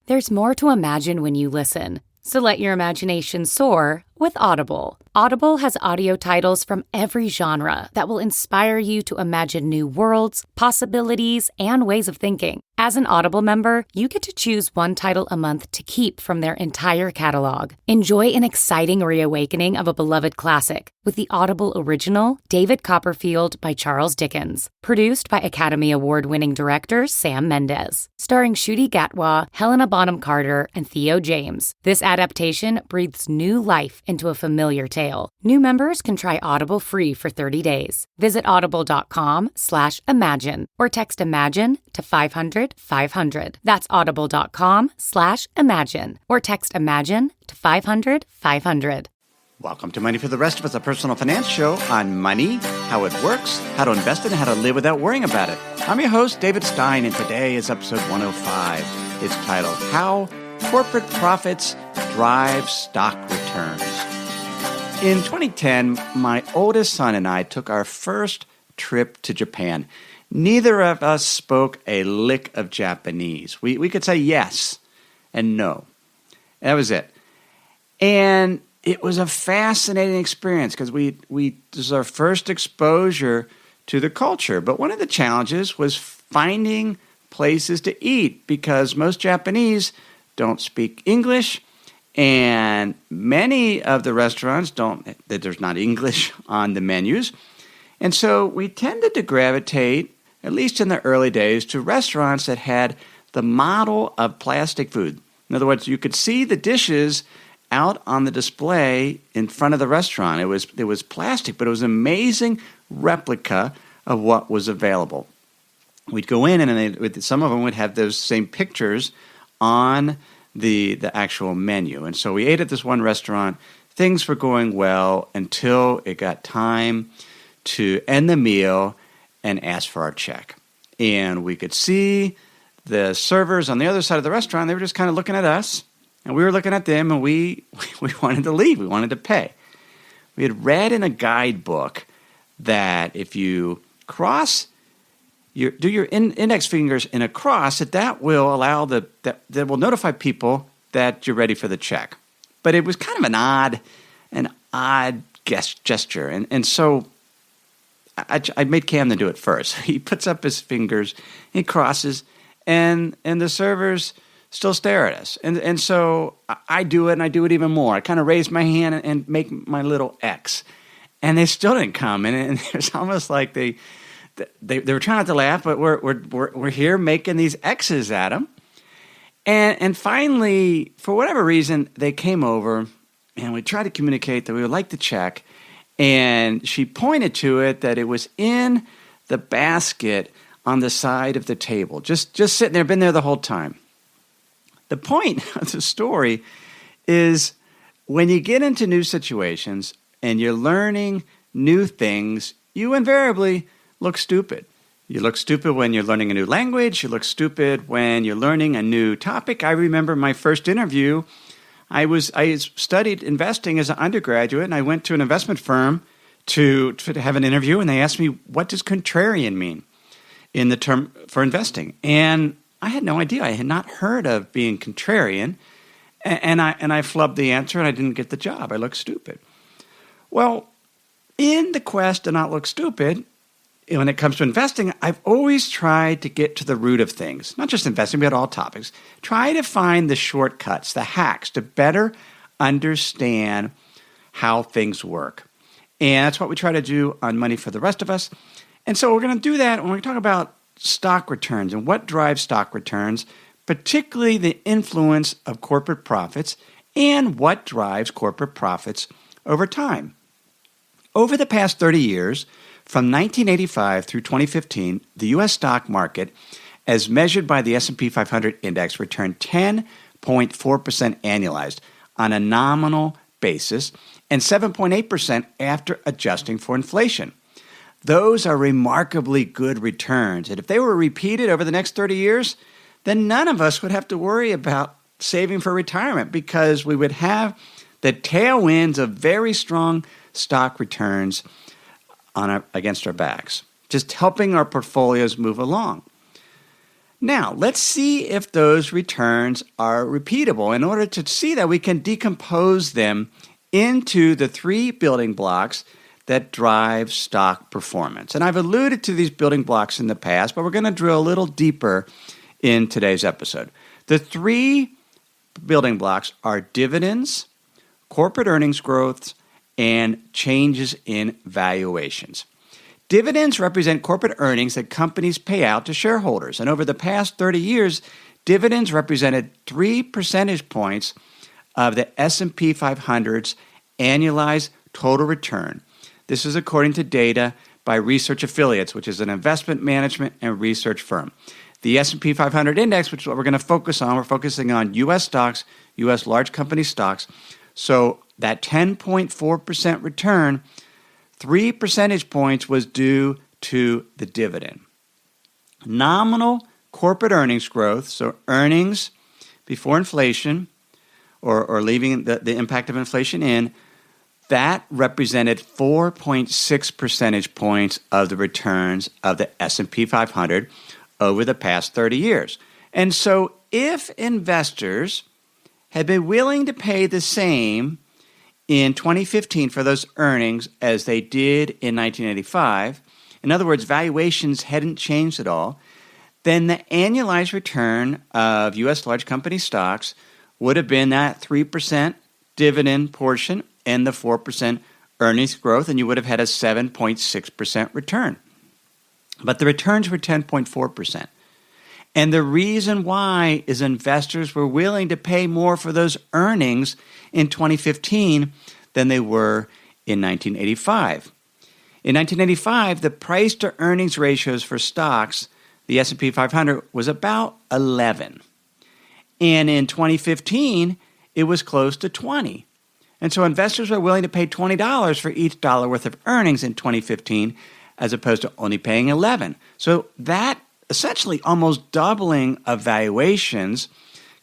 There's more to imagine when you listen, so let your imagination soar with Audible. Audible has audio titles from every genre that will inspire you to imagine new worlds, possibilities, and ways of thinking. As an Audible member, you get to choose one title a month to keep from their entire catalog. Enjoy an exciting reawakening of a beloved classic with the Audible original David Copperfield by Charles Dickens, produced by Academy Award-winning director Sam Mendes, starring Ncuti Gatwa, Helena Bonham Carter, and Theo James. This adaptation breathes new life into a familiar tale. New members can try Audible free for 30 days. Visit audible.com/imagine or text IMAGINE to 500-500. That's audible.com/imagine or text IMAGINE to 500-500. Welcome to Money for the Rest of Us, a personal finance show on money, how it works, how to invest it, and how to live without worrying about it. I'm your host, David Stein, and today is episode 105. It's titled, How Corporate Profits Drive Stock Returns. In 2010, my oldest son and I took our first trip to Japan. Neither of us spoke a lick of Japanese. We could say yes and no. That was it. And it was a fascinating experience because this was our first exposure to the culture. But one of the challenges was finding places to eat because most Japanese don't speak English, and many of the restaurants there's not English on the menus. And so we tended to gravitate, at least in the early days, to restaurants that had the model of plastic food. In other words, you could see the dishes out on the display in front of the restaurant. It was plastic, but it was an amazing replica of what was available. We'd go in, and some of them would have those same pictures on the actual menu. And so we ate at this one restaurant. Things were going well until it got time to end the meal and ask for our check. And we could see the servers on the other side of the restaurant. They were just kind of looking at us, and we were looking at them, and we wanted to leave. We wanted to pay. We had read in a guidebook that if you do your index fingers in a cross, that will allow that will notify people that you're ready for the check. But it was kind of an odd gesture, and so I made Cam to do it first. He puts up his fingers, he crosses, and the servers still stare at us. And so I do it, and I do it even more. I kind of raise my hand and make my little X, and they still didn't come. And it's almost like they were trying not to laugh, but we're here making these X's at them. And finally, for whatever reason, they came over, and we tried to communicate that we would like the check. And she pointed to it that it was in the basket on the side of the table, just sitting there, been there the whole time. The point of the story is when you get into new situations and you're learning new things, you invariably look stupid. You look stupid when you're learning a new language. You look stupid when you're learning a new topic. I remember my first interview. I studied investing as an undergraduate, and I went to an investment firm to have an interview, and they asked me, what does contrarian mean in the term for investing? And I had no idea. I had not heard of being contrarian, and I flubbed the answer, and I didn't get the job. I looked stupid. Well, in the quest to not look stupid, when it comes to investing, I've always tried to get to the root of things, not just investing, but all topics. Try to find the shortcuts, the hacks, to better understand how things work. And that's what we try to do on Money for the Rest of Us. And so we're going to do that when we talk about stock returns and what drives stock returns, particularly the influence of corporate profits and what drives corporate profits over time. Over the past 30 years, from 1985 through 2015, the U.S. stock market, as measured by the S&P 500 index, returned 10.4% annualized on a nominal basis and 7.8% after adjusting for inflation. Those are remarkably good returns, and if they were repeated over the next 30 years, then none of us would have to worry about saving for retirement because we would have the tailwinds of very strong stock returns against our backs, just helping our portfolios move along. Now, let's see if those returns are repeatable. In order to see that, we can decompose them into the three building blocks that drive stock performance. And I've alluded to these building blocks in the past, but we're going to drill a little deeper in today's episode. The three building blocks are dividends, corporate earnings growth, and changes in valuations. Dividends represent corporate earnings that companies pay out to shareholders. And over the past 30 years, dividends represented 3 percentage points of the S&P 500's annualized total return. This is according to data by Research Affiliates, which is an investment management and research firm. The S&P 500 index, which is what we're going to focus on, we're focusing on U.S. stocks, U.S. large company stocks. So that 10.4% return, 3 percentage points was due to the dividend. Nominal corporate earnings growth, so earnings before inflation or leaving the impact of inflation in, that represented 4.6 percentage points of the returns of the S&P 500 over the past 30 years. And so if investors had been willing to pay the same in 2015 for those earnings as they did in 1985, in other words, valuations hadn't changed at all, then the annualized return of U.S. large company stocks would have been that 3% dividend portion and the 4% earnings growth, and you would have had a 7.6% return. But the returns were 10.4%. And the reason why is investors were willing to pay more for those earnings in 2015 than they were in 1985. In 1985, the price to earnings ratios for stocks, the S&P 500, was about 11. And in 2015, it was close to 20. And so investors were willing to pay $20 for each dollar worth of earnings in 2015 as opposed to only paying 11. So that essentially almost doubling of valuations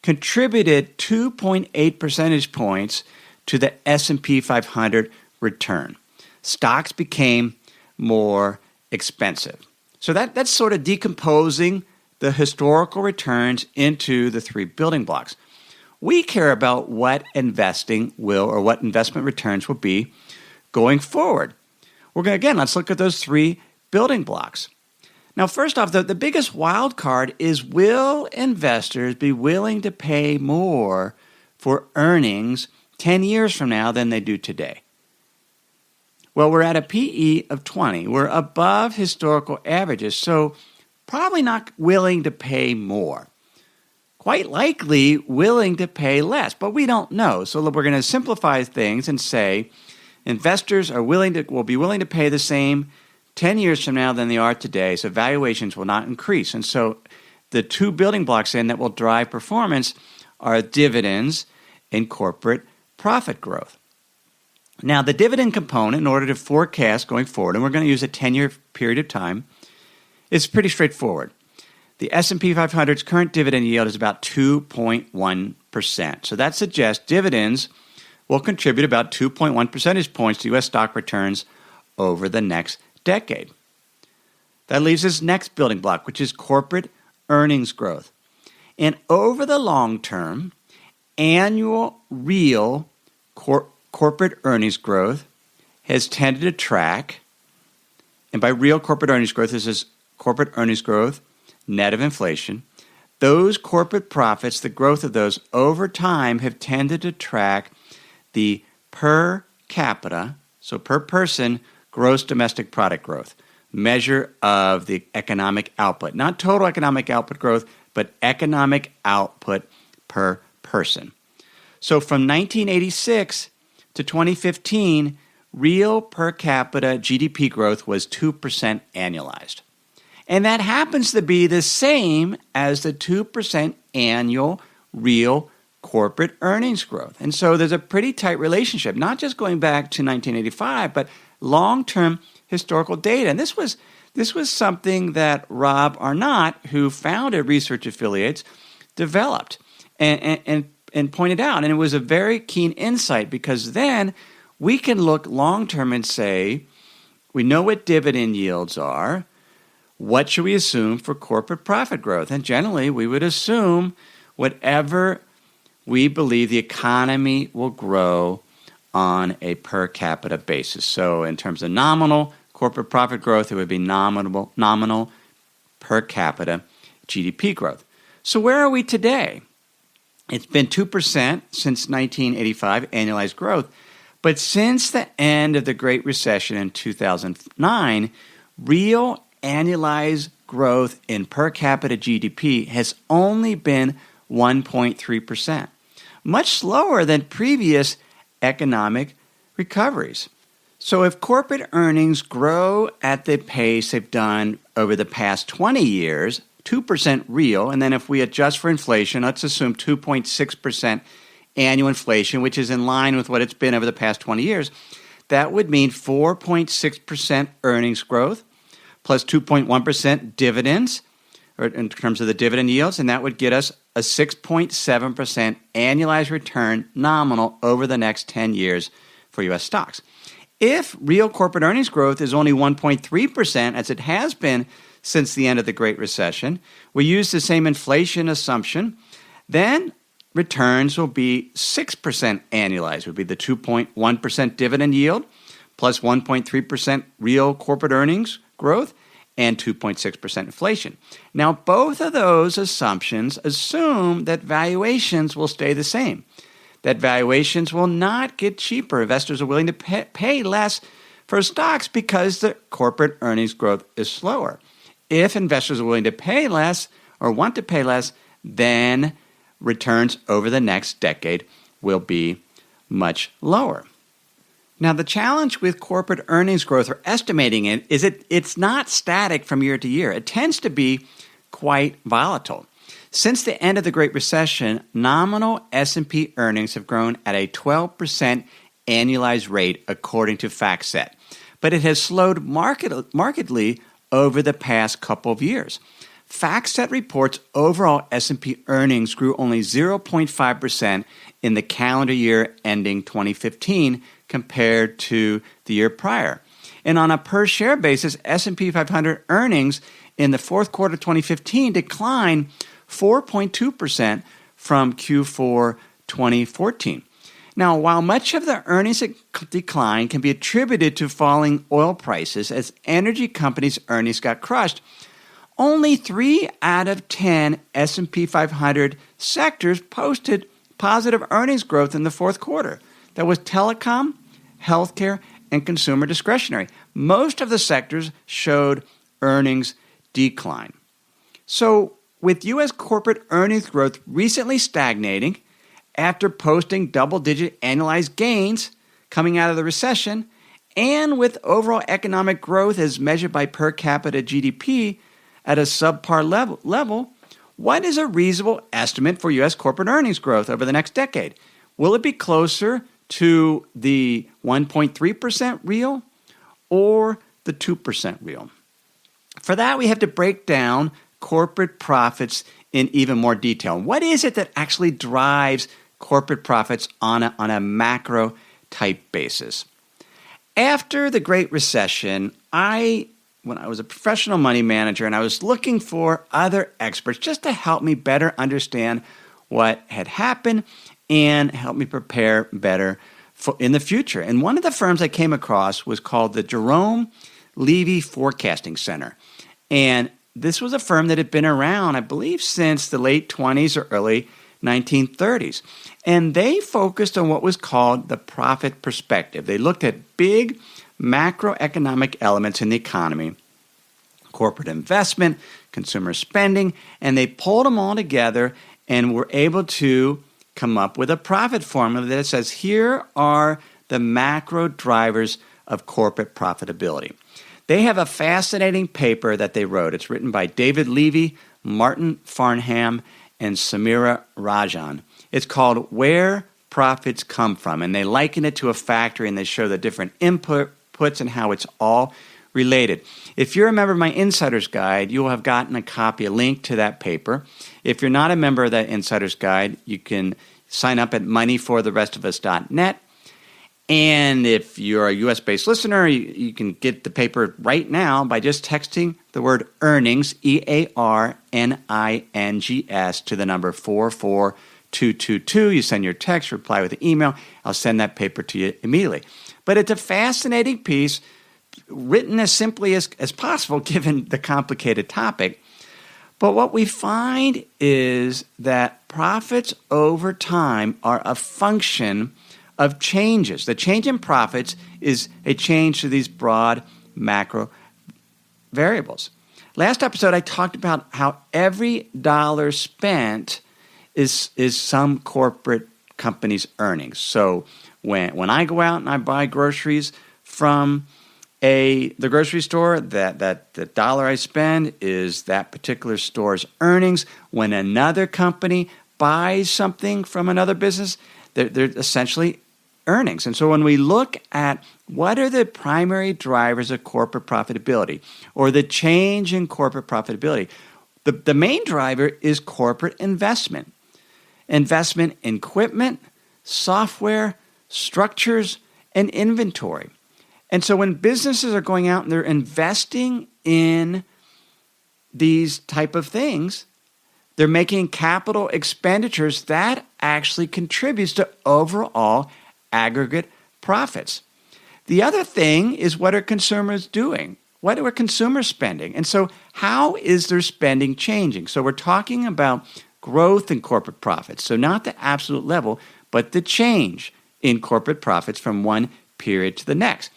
contributed 2.8 percentage points to the S&P 500 return. Stocks became more expensive. So that's sort of decomposing the historical returns into the three building blocks. We care about what investing will or what investment returns will be going forward. Let's look at those three building blocks. Now, first off, the biggest wild card is, will investors be willing to pay more for earnings 10 years from now than they do today? Well, we're at a PE of 20. We're above historical averages, so probably not willing to pay more. Quite likely willing to pay less, but we don't know. So we're going to simplify things and say investors will be willing to pay the same 10 years from now than they are today, so valuations will not increase. And so the two building blocks in that will drive performance are dividends and corporate profit growth. Now, the dividend component, in order to forecast going forward, and we're going to use a 10-year period of time, is pretty straightforward. The S&P 500's current dividend yield is about 2.1%. So that suggests dividends will contribute about 2.1 percentage points to U.S. stock returns over the next decade. That leaves us next building block, which is corporate earnings growth. And over the long term, annual real corporate earnings growth has tended to track, and by real corporate earnings growth, this is corporate earnings growth net of inflation. Those corporate profits, the growth of those over time, have tended to track the per capita, so per person, gross domestic product growth, measure of the economic output. Not total economic output growth, but economic output per person. So from 1986 to 2015, real per capita GDP growth was 2% annualized. And that happens to be the same as the 2% annual real corporate earnings growth. And so there's a pretty tight relationship, not just going back to 1985, but long-term historical data. And this was something that Rob Arnott, who founded Research Affiliates, developed and pointed out. And it was a very keen insight, because then we can look long-term and say, we know what dividend yields are. what should we assume for corporate profit growth? And generally, we would assume whatever we believe the economy will grow on a per capita basis. So in terms of nominal corporate profit growth, it would be nominal per capita GDP growth. So where are we today? It's been 2% since 1985, annualized growth. But since the end of the Great Recession in 2009, real annualized growth in per capita GDP has only been 1.3%, much slower than previous economic recoveries. So if corporate earnings grow at the pace they've done over the past 20 years, 2% real, and then if we adjust for inflation, let's assume 2.6% annual inflation, which is in line with what it's been over the past 20 years, that would mean 4.6% earnings growth plus 2.1% dividends, or in terms of the dividend yields, and that would get us a 6.7% annualized return nominal over the next 10 years for U.S. stocks. If real corporate earnings growth is only 1.3%, as it has been since the end of the Great Recession, we use the same inflation assumption, then returns will be 6% annualized, would be the 2.1% dividend yield plus 1.3% real corporate earnings growth and 2.6% inflation. Now, both of those assumptions assume that valuations will stay the same, that valuations will not get cheaper. Investors are willing to pay less for stocks because the corporate earnings growth is slower. If investors are willing to pay less or want to pay less, then returns over the next decade will be much lower. Now, the challenge with corporate earnings growth or estimating it is it's not static from year to year. It tends to be quite volatile. Since the end of the Great Recession, nominal S&P earnings have grown at a 12% annualized rate according to FactSet, but it has slowed markedly over the past couple of years. FactSet reports overall S&P earnings grew only 0.5% in the calendar year ending 2015 compared to the year prior. And on a per-share basis, S&P 500 earnings in the fourth quarter of 2015 declined 4.2% from Q4 2014. Now, while much of the earnings decline can be attributed to falling oil prices as energy companies' earnings got crushed, only 3 out of 10 S&P 500 sectors posted positive earnings growth in the fourth quarter. That was telecom, healthcare, and consumer discretionary. Most of the sectors showed earnings decline. So, with U.S. corporate earnings growth recently stagnating after posting double-digit annualized gains coming out of the recession, and with overall economic growth as measured by per capita GDP at a subpar level, what is a reasonable estimate for U.S. corporate earnings growth over the next decade? Will it be closer to the 1.3% real or the 2% real? For that, we have to break down corporate profits in even more detail. What is it that actually drives corporate profits on a macro type basis? After the Great Recession, when I was a professional money manager and I was looking for other experts just to help me better understand what had happened and help me prepare better in the future. And one of the firms I came across was called the Jerome Levy Forecasting Center. And this was a firm that had been around, I believe, since the late 20s or early 1930s. And they focused on what was called the profit perspective. They looked at big macroeconomic elements in the economy, corporate investment, consumer spending, and they pulled them all together and were able to come up with a profit formula that says, here are the macro drivers of corporate profitability. They have a fascinating paper that they wrote. It's written by David Levy, Martin Farnham, and Samira Rajan. It's called Where Profits Come From, and they liken it to a factory, and they show the different inputs and how it's all related. If you're a member of my Insider's Guide, you will have gotten a link to that paper. If you're not a member of that Insider's Guide, you can sign up at moneyfortherestofus.net. And if you're a U.S.-based listener, you can get the paper right now by just texting the word earnings, EARNINGS, to the number 44222. You send your text, reply with an email. I'll send that paper to you immediately. But it's a fascinating piece, written as simply as possible, given the complicated topic. But what we find is that profits over time are a function of changes. The change in profits is a change to these broad macro variables. Last episode, I talked about how every dollar spent is some corporate company's earnings. So when I go out and I buy groceries from the grocery store, that the dollar I spend is that particular store's earnings. When another company buys something from another business, they're essentially earnings. And so when we look at what are the primary drivers of corporate profitability or the change in corporate profitability, the main driver is corporate investment. Investment in equipment, software, structures, and inventory. And so when businesses are going out and they're investing in these type of things, they're making capital expenditures that actually contributes to overall aggregate profits. The other thing is, what are consumers doing? What are consumers spending? And so how is their spending changing? So we're talking about growth in corporate profits. So not the absolute level, but the change in corporate profits from one period to the next.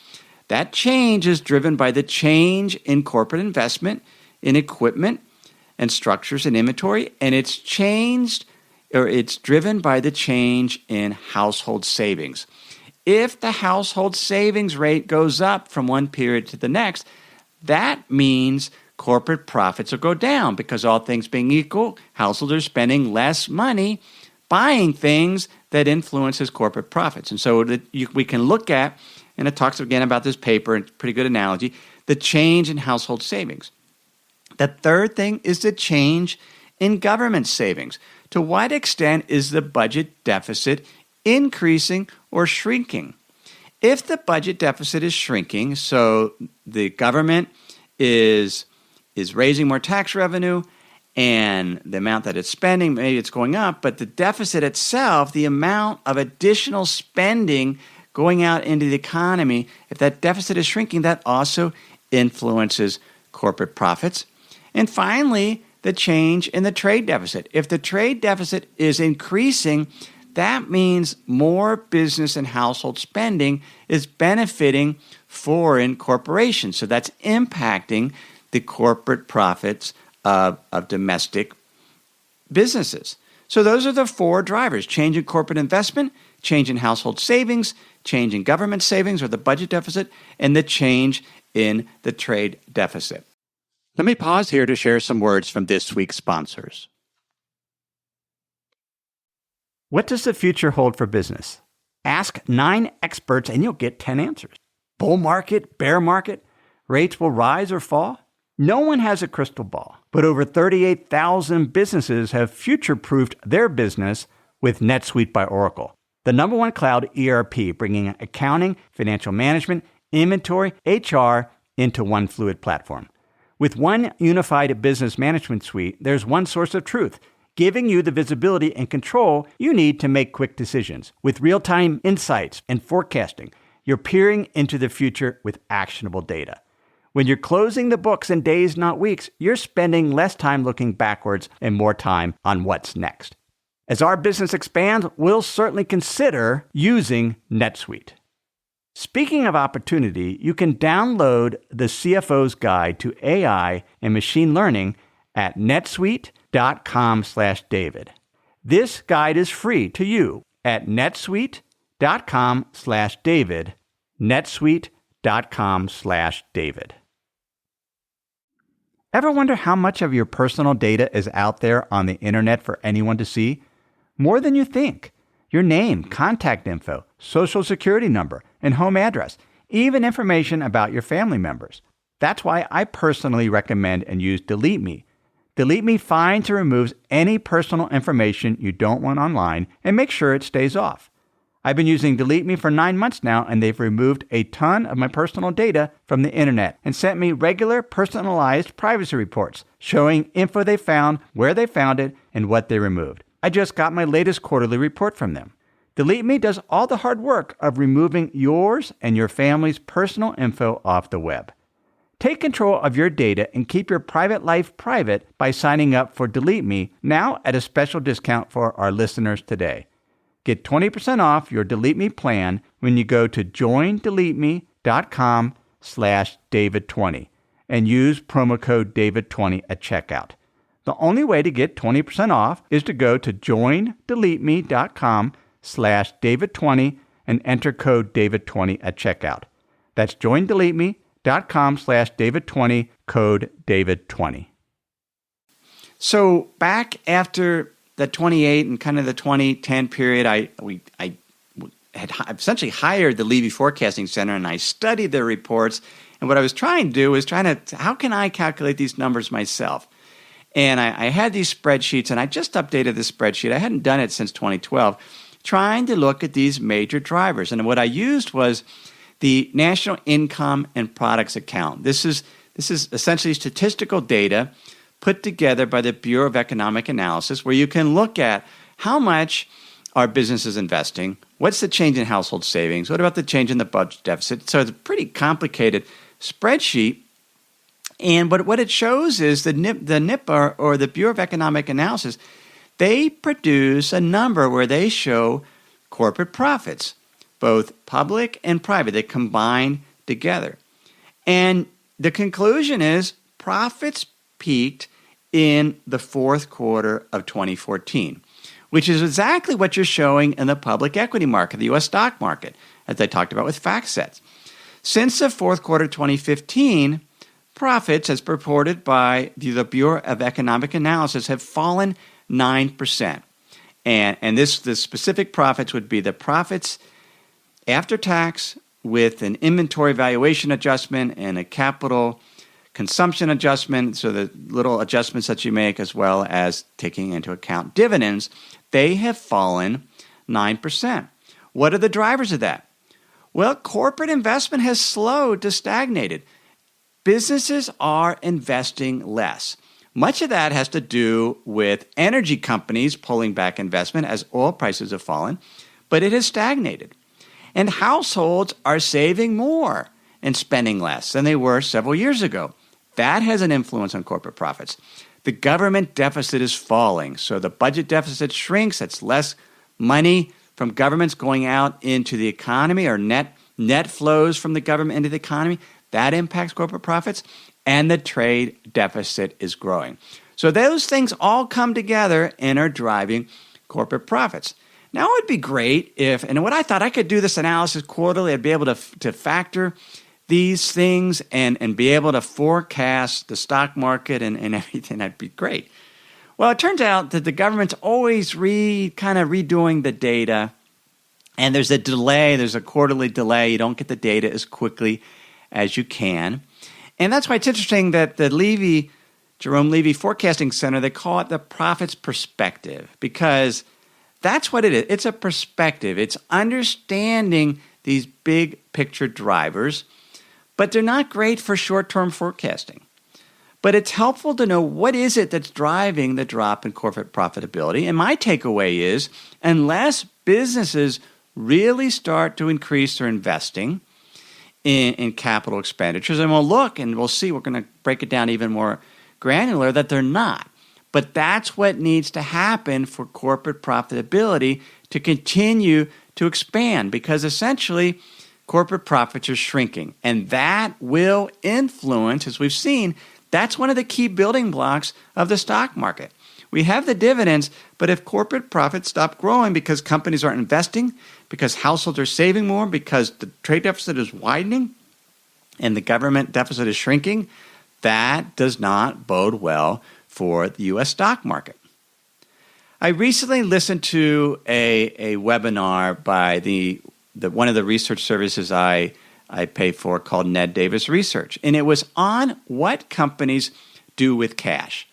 That change is driven by the change in corporate investment in equipment and structures and inventory, and it's driven by the change in household savings. If the household savings rate goes up from one period to the next, that means corporate profits will go down because, all things being equal, households are spending less money buying things that influences corporate profits. And so we can look at, and it talks again about this paper, it's a pretty good analogy, the change in household savings. The third thing is the change in government savings. To what extent is the budget deficit increasing or shrinking? If the budget deficit is shrinking, so the government is raising more tax revenue and the amount that it's spending, maybe it's going up, but the deficit itself, the amount of additional spending going out into the economy, if that deficit is shrinking, that also influences corporate profits. And finally, the change in the trade deficit. If the trade deficit is increasing, that means more business and household spending is benefiting foreign corporations. So that's impacting the corporate profits of domestic businesses. So those are the four drivers: change in corporate investment, change in household savings, change in government savings or the budget deficit, and the change in the trade deficit. Let me pause here to share some words from this week's sponsors. What does the future hold for business? Ask 9 experts and you'll get 10 answers. Bull market, bear market, rates will rise or fall? No one has a crystal ball, but over 38,000 businesses have future-proofed their business with NetSuite by Oracle, the #1 cloud ERP, bringing accounting, financial management, inventory, HR into one fluid platform. With one unified business management suite, there's one source of truth, giving you the visibility and control you need to make quick decisions. With real-time insights and forecasting, you're peering into the future with actionable data. When you're closing the books in days, not weeks, you're spending less time looking backwards and more time on what's next. As our business expands, we'll certainly consider using NetSuite. Speaking of opportunity, you can download the CFO's Guide to AI and Machine Learning at netsuite.com/David. This guide is free to you at netsuite.com/David, netsuite.com/David. Ever wonder how much of your personal data is out there on the internet for anyone to see? More than you think. Your name, contact info, social security number, and home address, even information about your family members. That's why I personally recommend and use Delete Me. Delete Me finds and removes any personal information you don't want online and makes sure it stays off. I've been using Delete Me for 9 months now, and they've removed a ton of my personal data from the internet and sent me regular personalized privacy reports showing info they found, where they found it, and what they removed. I just got my latest quarterly report from them. Delete Me does all the hard work of removing yours and your family's personal info off the web. Take control of your data and keep your private life private by signing up for Delete Me now at a special discount for our listeners today. Get 20% off your Delete Me plan when you go to joindeleteme.com/David20 and use promo code David20 at checkout. The only way to get 20% off is to go to joindeleteme.com/David20 and enter code David20 at checkout. That's joindeleteme.com/David20, code David20. So back after the 28 and kind of the 2010 period, I had essentially hired the Levy Forecasting Center, and I studied their reports. And what I was trying to do was how can I calculate these numbers myself? And I had these spreadsheets, and I just updated this spreadsheet. I hadn't done it since 2012, trying to look at these major drivers. And what I used was the National Income and Products Account. This is essentially statistical data put together by the Bureau of Economic Analysis, where you can look at how much are businesses investing, what's the change in household savings, what about the change in the budget deficit. So it's a pretty complicated spreadsheet. And what it shows is the NIPA, or the Bureau of Economic Analysis, they produce a number where they show corporate profits, both public and private. They combine together. And the conclusion is profits peaked in the fourth quarter of 2014, which is exactly what you're showing in the public equity market, the U.S. stock market, as I talked about with FactSets. Since the fourth quarter of 2015, profits, as reported by the Bureau of Economic Analysis, have fallen 9%. And the specific profits would be the profits after tax with an inventory valuation adjustment and a capital consumption adjustment, so the little adjustments that you make, as well as taking into account dividends, they have fallen 9%. What are the drivers of that? Well, corporate investment has slowed to stagnated. Businesses are investing less. Much of that has to do with energy companies pulling back investment as oil prices have fallen, but it has stagnated. And households are saving more and spending less than they were several years ago. That has an influence on corporate profits. The government deficit is falling, so the budget deficit shrinks. That's less money from governments going out into the economy, or net flows from the government into the economy. That impacts corporate profits, and the trade deficit is growing. So those things all come together and are driving corporate profits. Now, it would be great if, and what I thought, I could do this analysis quarterly. I'd be able to factor these things and be able to forecast the stock market and everything. That'd be great. Well, it turns out that the government's always kind of redoing the data, and there's a delay. There's a quarterly delay. You don't get the data as quickly as you can. And that's why it's interesting that the Jerome Levy Forecasting Center, they call it the profits perspective, because that's what it is. It's a perspective. It's understanding these big picture drivers, but they're not great for short-term forecasting. But it's helpful to know what is it that's driving the drop in corporate profitability. And my takeaway is, unless businesses really start to increase their investing in capital expenditures, and we'll see, we're going to break it down even more granular, that they're not. But that's what needs to happen for corporate profitability to continue to expand, because essentially corporate profits are shrinking. And that will influence, as we've seen, that's one of the key building blocks of the stock market. We have the dividends, but if corporate profits stop growing because companies aren't investing, because households are saving more, because the trade deficit is widening, and the government deficit is shrinking, that does not bode well for the U.S. stock market. I recently listened to a webinar by one of the research services I pay for, called Ned Davis Research, and it was on what companies do with cash.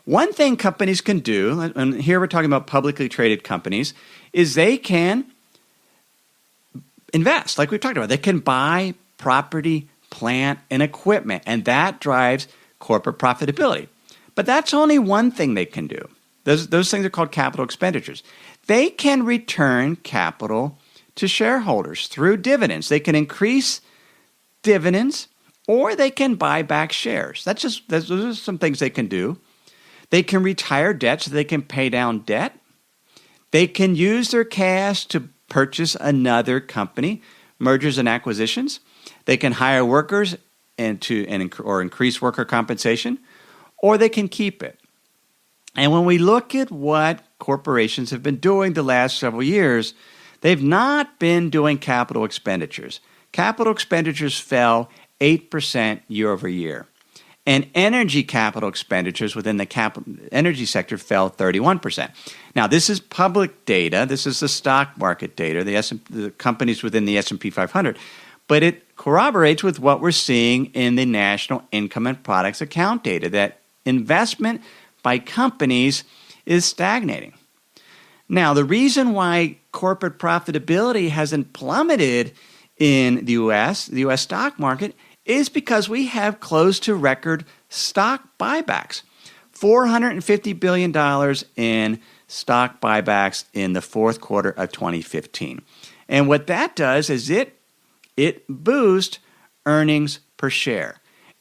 One thing companies can do, and here we're talking about publicly traded companies, is they can invest, like we've talked about. They can buy property, plant, and equipment, and that drives corporate profitability. But that's only one thing they can do. Those things are called capital expenditures. They can return capital to shareholders through dividends. They can increase dividends, or they can buy back shares. Those are some things they can do. They can retire debt so they can pay down debt. They can use their cash to purchase another company, mergers and acquisitions. They can hire workers or increase worker compensation, or they can keep it. And when we look at what corporations have been doing the last several years, they've not been doing capital expenditures. Capital expenditures fell 8% year over year. And energy capital expenditures within the energy sector fell 31%. Now, this is public data. This is the stock market data, the companies within the S&P 500. But it corroborates with what we're seeing in the National Income and Products Account data, that investment by companies is stagnating. Now, the reason why corporate profitability hasn't plummeted in the U.S. stock market, is because we have close to record stock buybacks. $450 billion in stock buybacks in the fourth quarter of 2015. And what that does is it boosts earnings per share.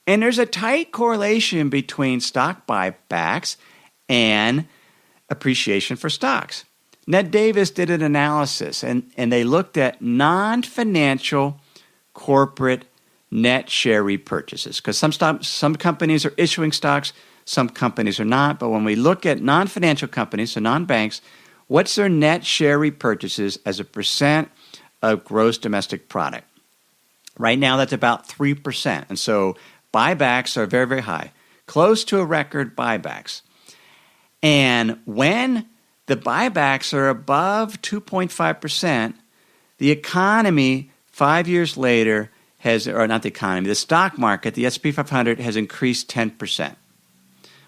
And there's a tight correlation between stock buybacks and appreciation for stocks. Ned Davis did an analysis, and they looked at non-financial corporate net share repurchases, because some companies are issuing stocks, some companies are not. But when we look at non-financial companies, so non-banks, what's their net share repurchases as a percent of gross domestic product? Right now, that's about 3%. And so buybacks are very, very high, close to a record buybacks. And when the buybacks are above 2.5%, the economy 5 years later the stock market, the S&P 500, has increased 10%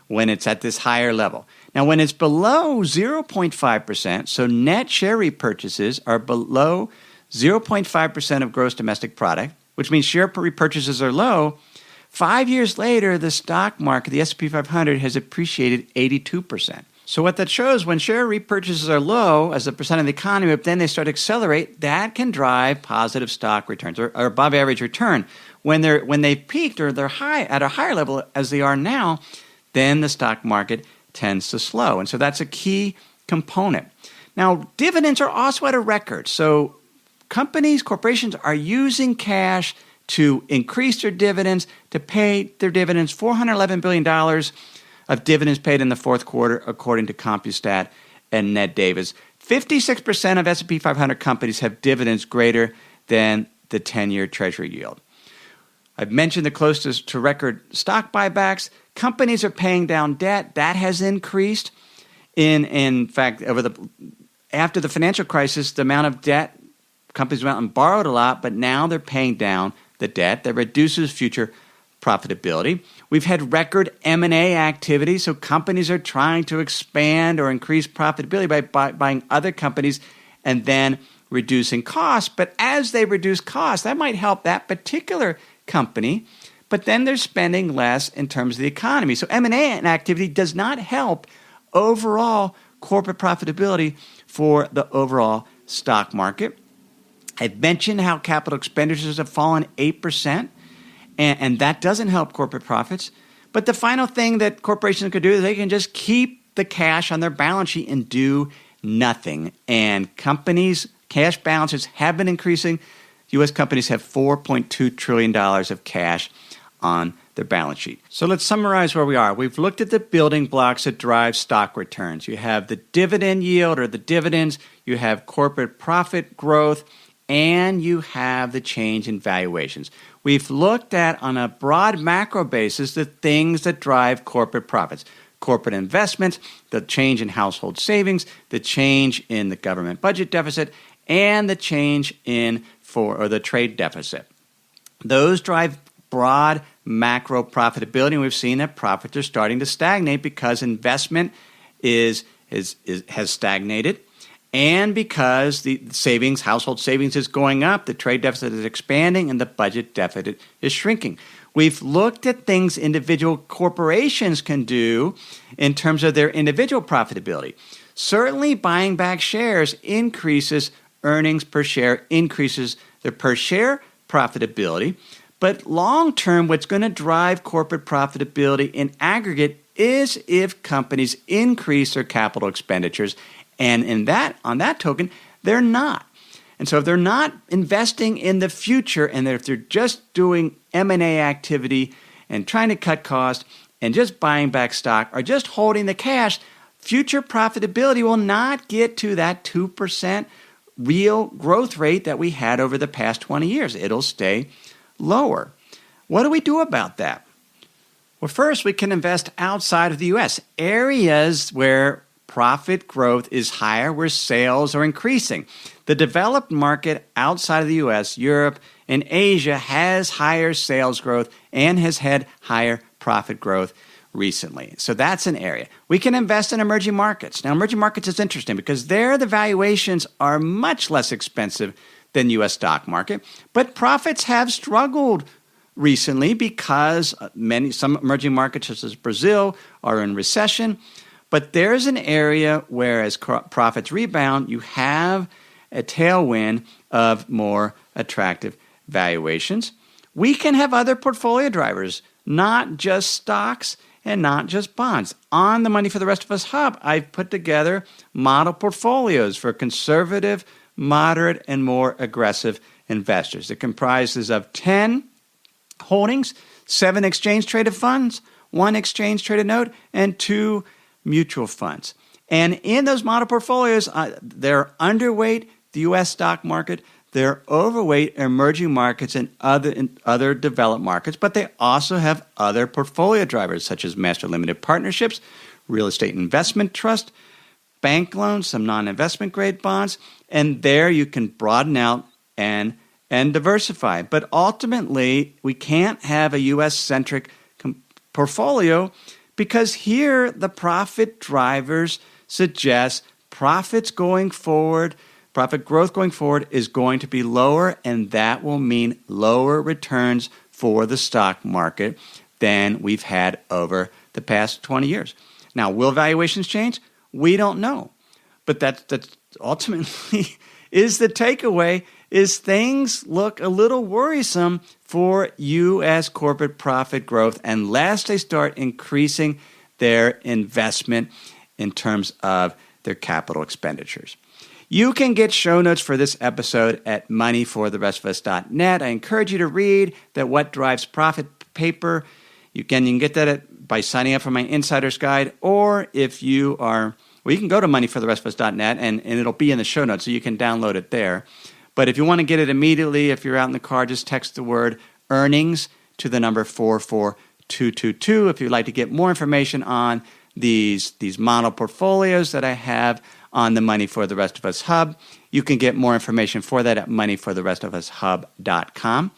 when it's at this higher level. Now, when it's below 0.5%, so net share repurchases are below 0.5% of gross domestic product, which means share repurchases are low, 5 years later, the stock market, the S&P 500, has appreciated 82%. So what that shows, when share repurchases are low as a percent of the economy, but then they start to accelerate, that can drive positive stock returns or above average return. When they've peaked or they're high at a higher level as they are now, then the stock market tends to slow. And so that's a key component. Now, dividends are also at a record. So corporations are using cash to increase their dividends, to pay their dividends. $411 billion of dividends paid in the fourth quarter, according to CompuStat and Ned Davis. 56% of S&P 500 companies have dividends greater than the 10-year Treasury yield. I've mentioned the closest to record stock buybacks. Companies are paying down debt. That has increased. In fact, after the financial crisis, the amount of debt, companies went out and borrowed a lot, but now they're paying down the debt. That reduces future profitability. We've had record M&A activity, so companies are trying to expand or increase profitability by buying other companies and then reducing costs. But as they reduce costs, that might help that particular company, but then they're spending less in terms of the economy. So M&A activity does not help overall corporate profitability for the overall stock market. I've mentioned how capital expenditures have fallen 8%. And that doesn't help corporate profits. But the final thing that corporations could do is they can just keep the cash on their balance sheet and do nothing. And companies' cash balances have been increasing. U.S. companies have $4.2 trillion of cash on their balance sheet. So let's summarize where we are. We've looked at the building blocks that drive stock returns. You have the dividend yield or the dividends. You have corporate profit growth. And you have the change in valuations. We've looked at, on a broad macro basis, the things that drive corporate profits. Corporate investments, the change in household savings, the change in the government budget deficit, and the change in the trade deficit. Those drive broad macro profitability, and we've seen that profits are starting to stagnate because investment has stagnated. And because the savings, household savings is going up, the trade deficit is expanding, and the budget deficit is shrinking. We've looked at things individual corporations can do in terms of their individual profitability. Certainly, buying back shares increases earnings per share, increases their per share profitability. But long term, what's going to drive corporate profitability in aggregate is if companies increase their capital expenditures. And on that token, they're not. And so if they're not investing in the future, and if they're just doing M&A activity and trying to cut costs and just buying back stock or just holding the cash, future profitability will not get to that 2% real growth rate that we had over the past 20 years. It'll stay lower. What do we do about that? Well, first, we can invest outside of the U.S., areas where profit growth is higher, where sales are increasing. The developed market outside of the U.S., Europe, and Asia has higher sales growth and has had higher profit growth recently. So that's an area. We can invest in emerging markets. Now, emerging markets is interesting because there the valuations are much less expensive than U.S. stock market, but profits have struggled recently because some emerging markets such as Brazil are in recession. But there's an area where as profits rebound, you have a tailwind of more attractive valuations. We can have other portfolio drivers, not just stocks and not just bonds. On the Money for the Rest of Us Hub, I've put together model portfolios for conservative, moderate, and more aggressive investors. It comprises of 10 holdings, 7 exchange-traded funds, 1 exchange-traded note, and 2 mutual funds. And in those model portfolios, they're underweight the U.S. stock market, they're overweight emerging markets and other developed markets, but they also have other portfolio drivers such as master limited partnerships, real estate investment trust, bank loans, some non-investment grade bonds, and there you can broaden out and diversify. But ultimately, we can't have a U.S.-centric portfolio because here the profit drivers suggest profit growth going forward is going to be lower, and that will mean lower returns for the stock market than we've had over the past 20 years. Now, will valuations change? We don't know. But that's ultimately is the takeaway, is things look a little worrisome for U.S. corporate profit growth unless they start increasing their investment in terms of their capital expenditures. You can get show notes for this episode at moneyfortherestofus.net. I encourage you to read the What Drives Profit paper. You can get that by signing up for my Insider's Guide, or if you are, well, you can go to moneyfortherestofus.net and it'll be in the show notes, so you can download it there. But if you want to get it immediately, if you're out in the car, just text the word earnings to the number 44222. If you'd like to get more information on these model portfolios that I have on the Money for the Rest of Us Hub, you can get more information for that at moneyfortherestofushub.com.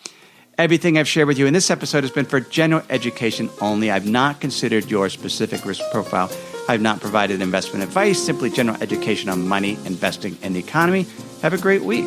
Everything I've shared with you in this episode has been for general education only. I've not considered your specific risk profile. I've not provided investment advice, simply general education on money, investing, and the economy. Have a great week.